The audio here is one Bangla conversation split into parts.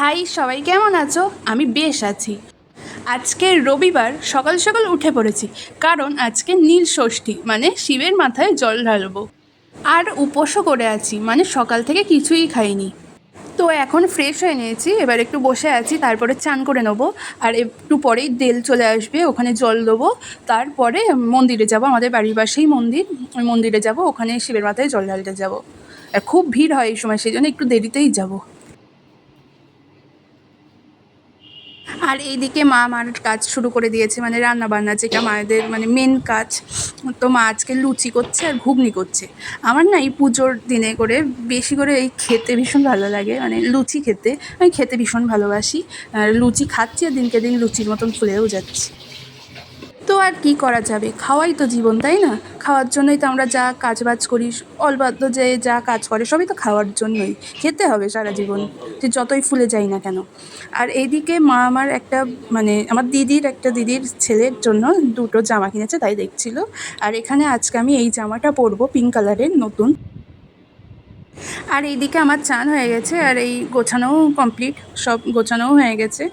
হাই, সবাই কেমন আছো? আমি বেশ আছি। আজকে রবিবার সকাল সকাল উঠে পড়েছি, কারণ আজকে নীল ষষ্ঠী, মানে শিবের মাথায় জল ঢালবো। আর উপোসও করে আছি, মানে সকাল থেকে কিছুই খাইনি। তো এখন ফ্রেশ হয়ে নিয়েছি, এবার একটু বসে আছি, তারপরে চান করে নেবো। আর একটু পরেই দেল চলে আসবে, ওখানে জল দেবো। তারপরে মন্দিরে যাব, আমাদের বাড়ির পাশেই মন্দির, ওই মন্দিরে যাব, ওখানে শিবের মাথায় জল ঢালতে যাব। আর খুব ভিড় হয় এই সময়, সেই জন্য একটু দেরিতেই যাব। আর এইদিকে মা আমার কাজ শুরু করে দিয়েছে, মানে রান্না বান্না, যেটা মায়েদের মানে মেন কাজ। তো মা আজকে লুচি করছে আর ঘুগনি করছে। আমার না এই পুজোর দিনে করে বেশি করে এই খেতে ভীষণ ভালো লাগে, মানে লুচি খেতে। আমি খেতে ভীষণ ভালোবাসি। আর লুচি খাচ্ছি আর দিনকে দিন লুচির মতন ফুলেও যাচ্ছি। তো আর কি করা যাবে, খাওয়াই তো জীবন, তাই না? খাওয়ার জন্যই তো আমরা যা কাজবাজ করি, অলবাদ্য যে যা কাজ করে সবই তো খাওয়ার জন্যই। খেতে হবে সারা জীবন, যে যতই ফুলে যাই না কেন। আর এইদিকে মা আমার একটা, মানে আমার দিদির ছেলের জন্য দুটো জামা কিনেছে, তাই দেখছিল। আর এখানে আজকে আমি এই জামাটা পরবো, পিঙ্ক কালারের নতুন। আর এইদিকে আমার চান হয়ে গেছে, আর এই গোছানোও কমপ্লিট, সব গোছানোও হয়ে গেছে।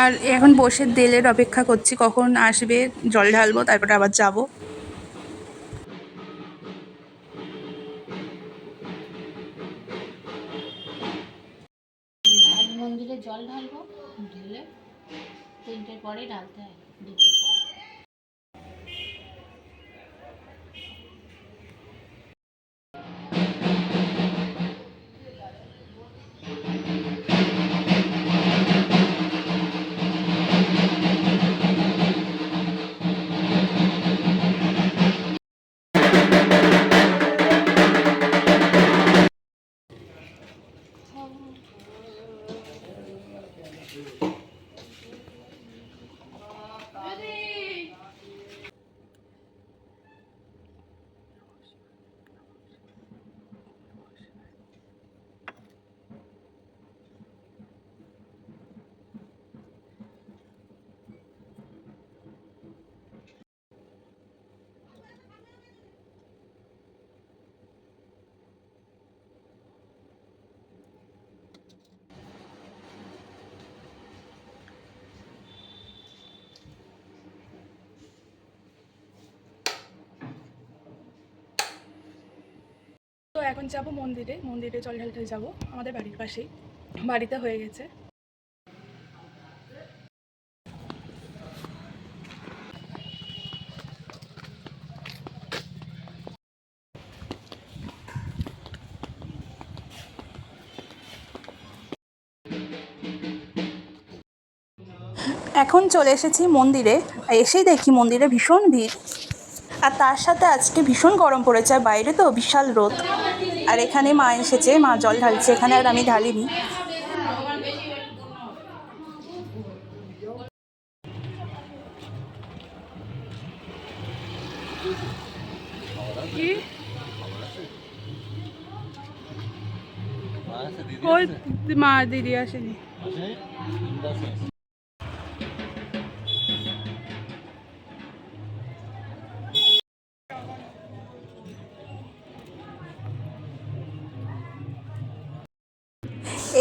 আর এখন বসে দেলের অপেক্ষা করছি, কখন আসবে, জল ঢালবো, তারপরে আবার যাব। আমি মন্দিরে জল ঢালবো, ঢেলে 3টের পরেই ঢালতে হয়, 2টোর পরে। তো এখন যাব মন্দিরে, মন্দিরে জল ঢালতে যাব, আমাদের বাড়ির পাশেই, বাড়িতে হয়ে গেছে। এখন চলে এসেছি মন্দিরে, এসেই দেখি মন্দিরে ভীষণ ভিড়। আর তার সাথে আজকে ভীষণ গরম পড়েছে, আর বাইরে তো বিশাল রোদ। আর এখানে মা এসেছে, মা জল ঢালছে এখানে, আর আমি ঢালিনি। ওই মা দিদি আসেনি।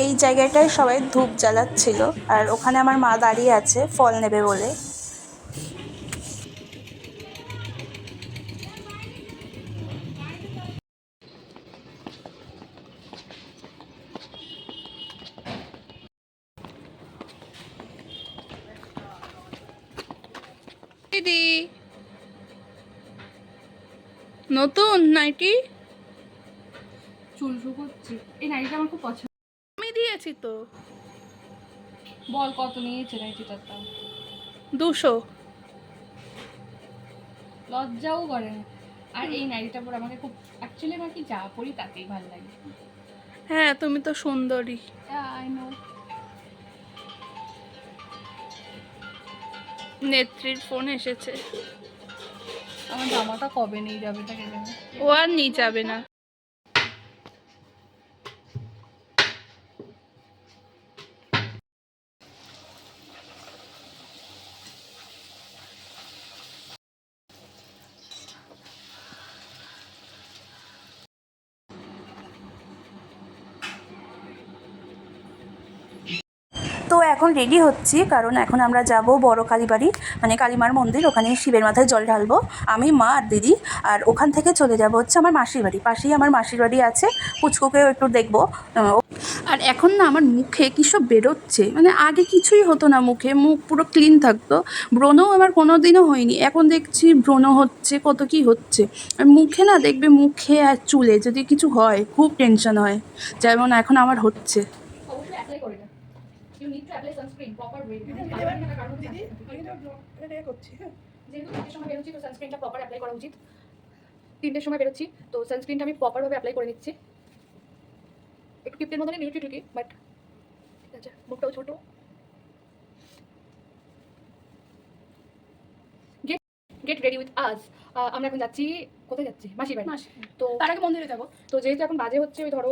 এই জায়গাটায় সবাই ধূপ জ্বালাচ্ছিল, আর ওখানে আমার মা দাঁড়িয়ে আছে ফল নেবে বলে। দিদি, নতুন নাইটি চুল শুকোচ্ছি, এই নাইটিটা আমার খুব পছন্দ। আমি দিয়েছি তো। বল কত নিয়েছে নাইটিটার দাম? 200। লজ্জাও করে না। আর এই নাইটিটা পরে আমাকে খুব, অ্যাকচুয়ালি আমার কি যা পরি তাতেই ভালো লাগে। হ্যাঁ, তুমি তো সুন্দরী। I know. নেত্রীর ফোন এসেছে। আমার জামাটা কবে নিয়ে যাবে তা কে জানে। ও আর নিয়ে যাবে না। তো এখন রেডি হচ্ছি, কারণ এখন আমরা যাব বড় কালীবাড়ি, মানে কালীমার মন্দির, ওখানে শিবের মাথায় জল ঢালবো আমি, মা আর দিদি। আর ওখান থেকে চলে যাব হচ্ছে আমার মাসির বাড়ি, পাশেই আমার মাসির বাড়ি আছে, পুচকুকেও একটু দেখবো। আর এখন না আমার মুখে কী সব বেরোচ্ছে, মানে আগে কিছুই হতো না, মুখে মুখ পুরো ক্লিন থাকতো, ব্রণও আমার কোনো দিনও হয়নি, এখন দেখছি ব্রণ হচ্ছে, কত কি হচ্ছে। আর মুখে না দেখবে, মুখে আর চুলে যদি কিছু হয় খুব টেনশন হয়, যেমন এখন আমার হচ্ছে। অবশ্যই অ্যাপ্লাই করে না। You need to apply sunscreen proper way. যেহেতু 3টের সময় বেরোচ্ছি তো সানস্ক্রিনটা প্রপার অ্যাপ্লাই করা উচিত। 3টের সময় বেরোচ্ছি তো সানস্ক্রিনটা আমি প্রপারভাবে অ্যাপ্লাই করে নিচ্ছি। একটু টিপটের মধ্যে নিউট্রি টুকি, বাট ঠিক আছে, মুখটাও ছোটো। Get ready with us. আমরা এখন যাচ্ছি, কোথায় যাচ্ছি? মাসির বাড়ি। তো তার আগে মন্দিরে যাবো। তো যেহেতু এখন বাজে হচ্ছে ওই ধরো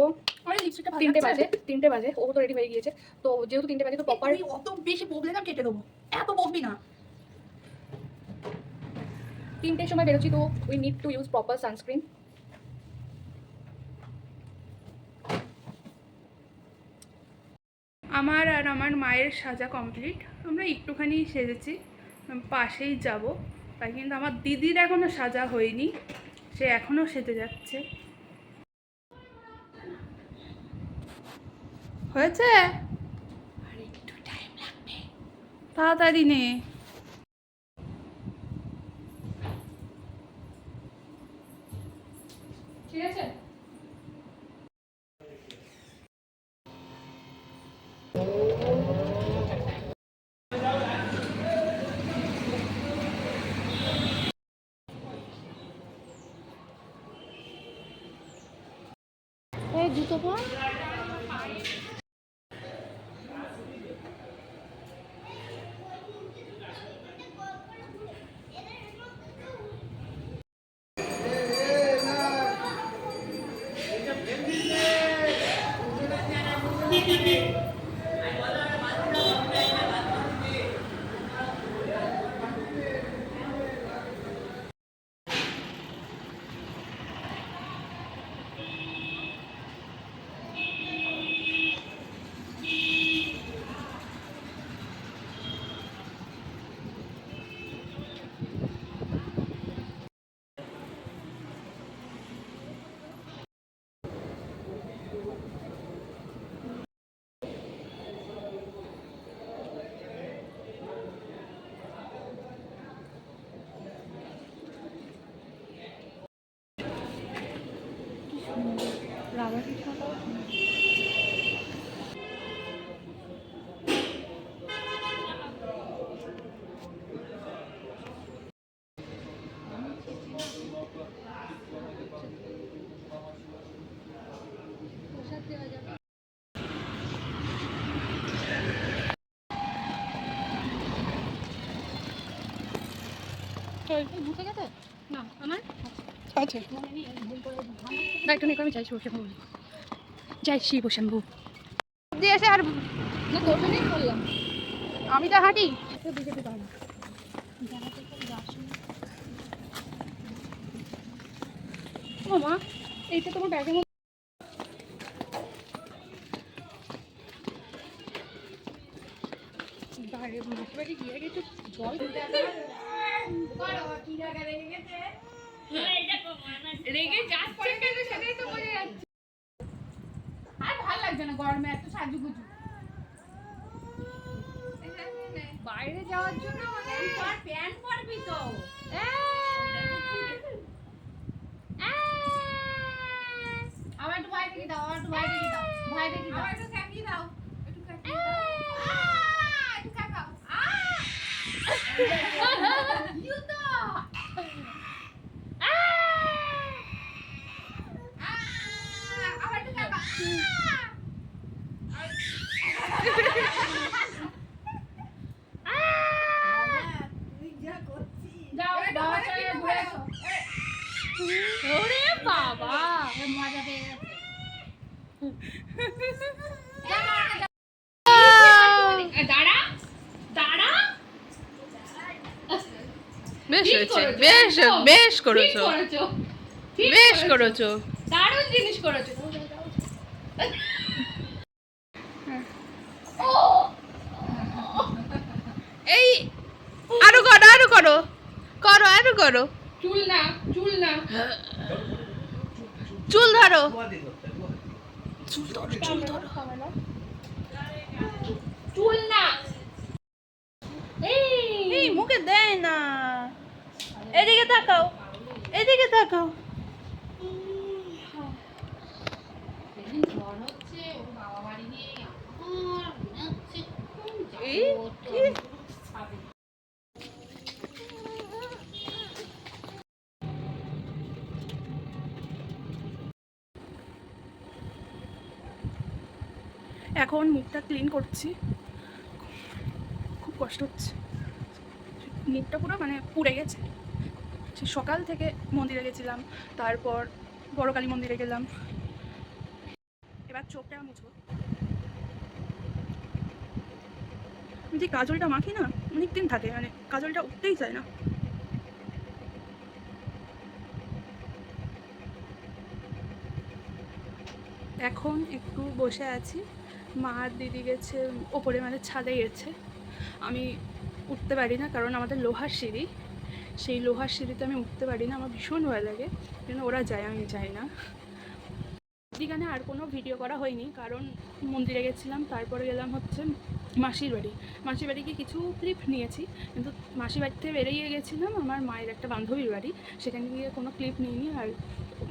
3টে বাজে, ও তো রেডি হয়ে গিয়েছে। তো যেহেতু 3টে বাজে তো প্রপার, অত বেশি বকলে না কেটে দেবো, এত বকবি না। 3টের সময় বেরোচ্ছি তো we need to use proper sunscreen. আমার আর আমার মায়ের সাজা কমপ্লিট, আমরা একটুখানি সেজেছি, পাশেই যাব, তাই কিন্তু আমার দিদির এখনও সাজা হয়নি, সে এখনও সেজে যাচ্ছে। হয়েছে, আর একটু টাইম লাগবে, তাড়াতাড়ি নে। ঠিক আছে। এই জুতো পর। রাবারের ছাতা। মুখে গেছে না আমার আছে না, একটু নিয়ে আমি চাই শিবশম্ভু, যাই শিবশম্ভু দিয়েছে। আর না তোর জন্যই বললাম, আমি তো হাঁটি। ও মা, এইটা তোমার ব্যাগের মধ্যে। বাইরে মাসি বাড়ি গিয়ে গেছে জল দিতে রেগে যাচ্ছে কেন, সেটাই তো বোঝা যাচ্ছে। আর ভালো লাগছে না গরমে এত সাজুগুজু, বাইরে যাওয়ার জন্য প্যান্ট পরবি তো। আবার একটু বাইরে থেকে দাও, আবার একটু বাইরে থেকে দাও, বাইরে থেকে দাও, একটু কাকি দাও, একটু কাকি দাও, একটু কাকাও। ইউ তো আবার একটু কাকা। ওরে বাবা, মজা পেয়ে গেছে। দাঁড়া দাঁড়া, বেশ হয়েছে, বেশ বেশ করেছো, বেশ করেছো, দারুণ জিনিস করেছো। ও ও করো, চুল না, চুল না, চুল ধরো, চুল না। এই মুখে দেয় না, এদিকে তাকাও, এদিকে তাকাও। এই কি? এখন মুখটা ক্লিন করছি, খুব কষ্ট হচ্ছে, মুখটা পুরো মানে পুড়ে গেছে। সে সকাল থেকে মন্দিরে গেছিলাম, তারপর বড় কালী মন্দিরে গেলাম, এবার চোখটা মুছবো। যে কাজলটা মাখি না অনেক দিন থাকে, মানে কাজলটা উঠতেই চায় না। এখন একটু বসে আছি, মা আর দিদি গেছে ওপরে, মানে ছাদে গেছে। আমি উঠতে পারি না, কারণ আমাদের লোহার সিঁড়ি, সেই লোহার সিঁড়িতে আমি উঠতে পারি না, আমার ভীষণ ভয় লাগে, কিন্তু ওরা যায়, আমি যাই না। এখানে আর কোনো ভিডিও করা হয়নি, কারণ মন্দিরে গেছিলাম, তারপরে গেলাম হচ্ছে মাসির বাড়ি। মাসির বাড়ি গিয়ে কিছু ক্লিপ নিয়েছি, কিন্তু মাসির বাড়ি থেকে বেরিয়ে গেছিলাম আমার মায়ের একটা বান্ধবীর বাড়ি, সেখানে গিয়ে কোনো ক্লিপ নিইনি। আর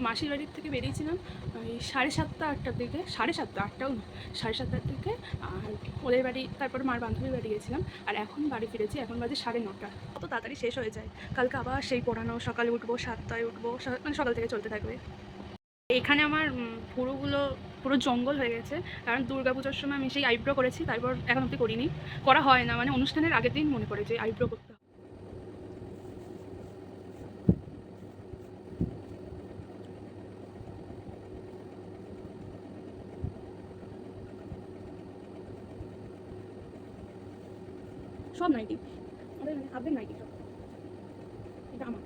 মাসির বাড়ির থেকে বেরিয়েছিলাম ওই 7:30 8টার দিকে, 7:30 8টাও না, 7:30 দিকে। আর ওদের বাড়ি, তারপর মার বান্ধবীর বাড়ি গেছিলাম, আর এখন বাড়ি ফিরেছি, এখন বাজে 9:30। কত তাড়াতাড়ি শেষ হয়ে যায়। কালকে আবার সেই পড়ানো, সকালে উঠবো, 7টায় উঠবো, মানে সকাল থেকে চলতে থাকবে। এখানে আমার পুরোগুলো পুরো জঙ্গল হয়ে গেছে, কারণ দুর্গাপুজোর সময় আমি সেই আইব্রো করেছি, তারপর এখন অবধি করিনি, করা হয় না, মানে অনুষ্ঠানের আগের দিন মনে পড়ে যে আইব্রো করতে হবে। সব নাইটি আমাদের, মানে হাফের নাইটি সব, এটা আমার।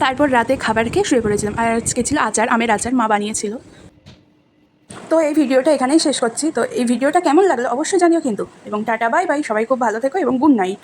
তারপর রাতে খাবার খেয়ে শুয়ে পড়েছিলাম, আর আজকে ছিল আচার, আমের আচার, মা বানিয়েছিল। তো এই ভিডিওটা এখানেই শেষ করছি। তো এই ভিডিওটা কেমন লাগলো অবশ্যই জানিও কিন্তু, এবং টাটা বাই বাই, সবাই খুব ভালো থেকো এবং গুড নাইট।